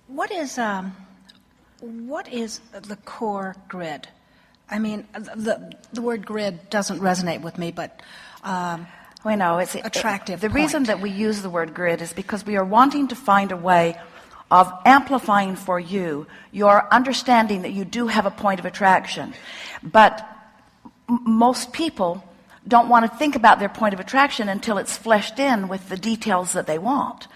What is the core grid? I mean, the word grid doesn't resonate with me, but we know it's attractive. The reason that we use the word grid is because we are wanting to find a way of amplifying for you your understanding that you do have a point of attraction. But most people don't want to think about their point of attraction until it's fleshed in with the details that they want.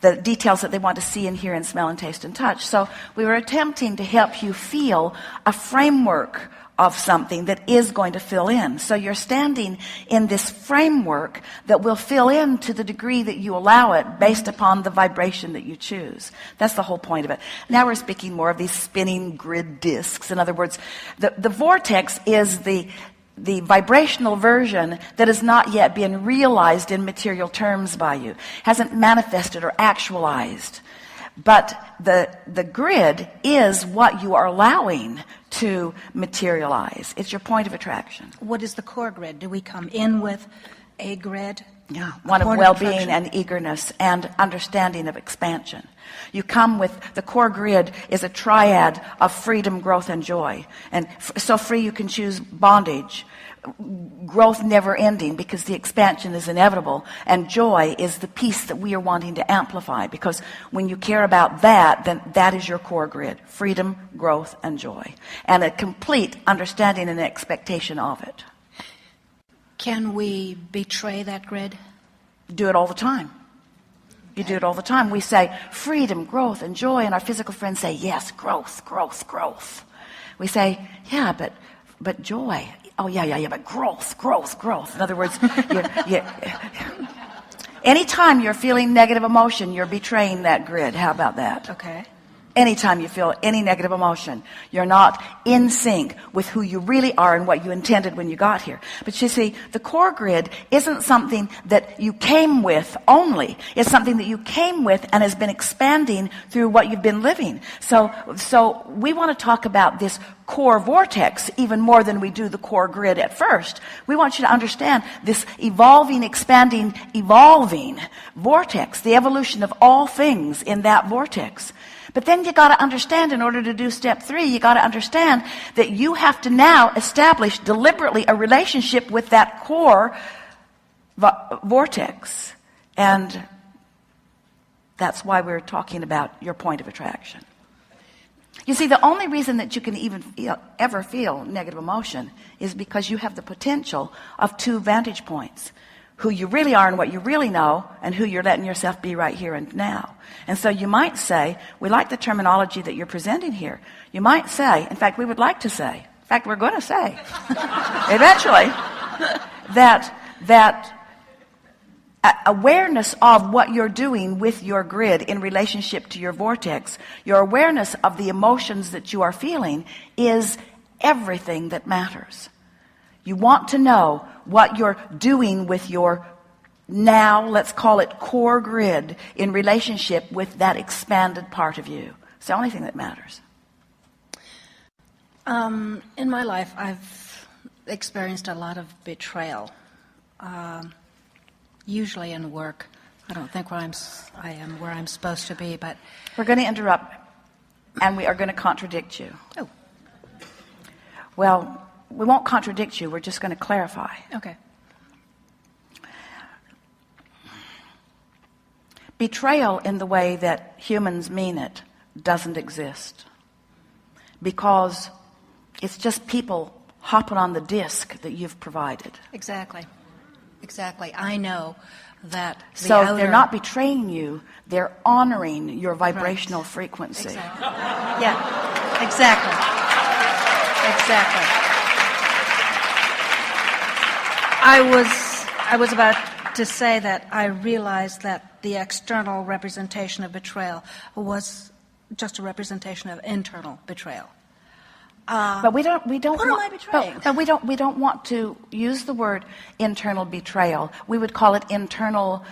The details that they want to see and hear and smell and taste and touch. So we were attempting to help you feel a framework of something that is going to fill in. So you're standing in this framework that will fill in to the degree that you allow it based upon the vibration that you choose. That's the whole point of it. Now we're speaking more of these spinning grid discs. In other words, the vortex is the vibrational version that has not yet been realized in material terms by you, hasn't manifested or actualized. But the grid is what you are allowing to materialize. It's your point of attraction. What is the core grid? Do we come in with a grid? Yeah, one of well-being and eagerness and understanding of expansion. You come with, the core grid is a triad of freedom, growth, and joy. And so free you can choose bondage. Growth never ending because the expansion is inevitable, and joy is the piece that we are wanting to amplify, because when you care about that, then that is your core grid: freedom, growth, and joy, and a complete understanding and expectation of it. Can we betray that grid? Do it all the time. You do it all the time. We say freedom, growth, and joy, and our physical friends say, yes, growth, growth, growth. We say, yeah, but joy. Oh, yeah, but growth, growth, growth. In other words, anytime you're feeling negative emotion, you're betraying that grid. How about that? Okay. Anytime you feel any negative emotion, you're not in sync with who you really are and what you intended when you got here. But you see, the core grid isn't something that you came with only. It's something that you came with and has been expanding through what you've been living. So we want to talk about this core vortex even more than we do the core grid at first. We want you to understand this evolving, expanding, evolving vortex, the evolution of all things in that vortex. But then you got to understand, in order to do step 3, you got to understand that you have to now establish deliberately a relationship with that core vortex. And that's why we're talking about your point of attraction. You see, the only reason that you can even ever feel negative emotion is because you have the potential of 2 vantage points: who you really are and what you really know, and who you're letting yourself be right here and now. And so you might say, we like the terminology that you're presenting here. You might say, in fact, we would like to say, in fact, we're going to say, eventually, that awareness of what you're doing with your grid in relationship to your vortex, your awareness of the emotions that you are feeling, is everything that matters. You want to know what you're doing with your, now let's call it core grid, in relationship with that expanded part of you. It's the only thing that matters. In my life, I've experienced a lot of betrayal, usually in work. I don't think I am where I'm supposed to be, but... We're going to interrupt, and we are going to contradict you. Oh. Well, we won't contradict you. We're just going to clarify. Okay. Betrayal in the way that humans mean it doesn't exist, because it's just people hopping on the disc that you've provided. Exactly. I know that so they're not betraying you, they're honoring your vibrational frequency. Exactly. Yeah, exactly. I was about to say that I realized that the external representation of betrayal was just a representation of internal betrayal. But we don't. What am I betraying? But we don't want to use the word internal betrayal. We would call it internal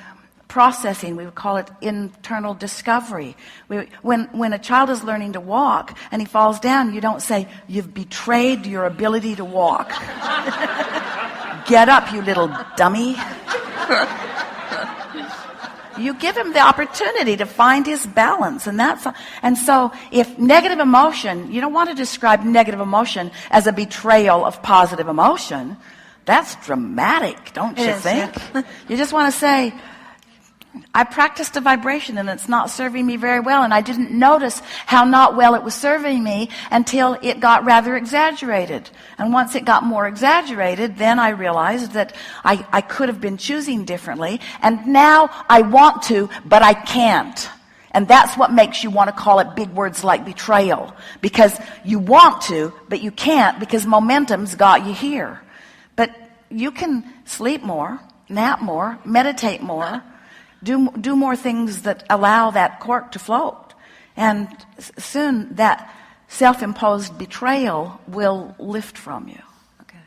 processing. We would call it internal discovery. When a child is learning to walk and he falls down, you don't say, "You've betrayed your ability to walk." Get up, you little dummy. You give him the opportunity to find his balance, and so if negative emotion, you don't want to describe negative emotion as a betrayal of positive emotion. That's dramatic, don't you think? Yeah. You just want to say, I practiced a vibration and it's not serving me very well, and I didn't notice how not well it was serving me until it got rather exaggerated. And once it got more exaggerated, then I realized that I could have been choosing differently, and now I want to, but I can't. And that's what makes you want to call it big words like betrayal, because you want to, but you can't, because momentum's got you here. But you can sleep more, nap more, meditate more, do more things that allow that cork to float. And soon that self-imposed betrayal will lift from you. Okay.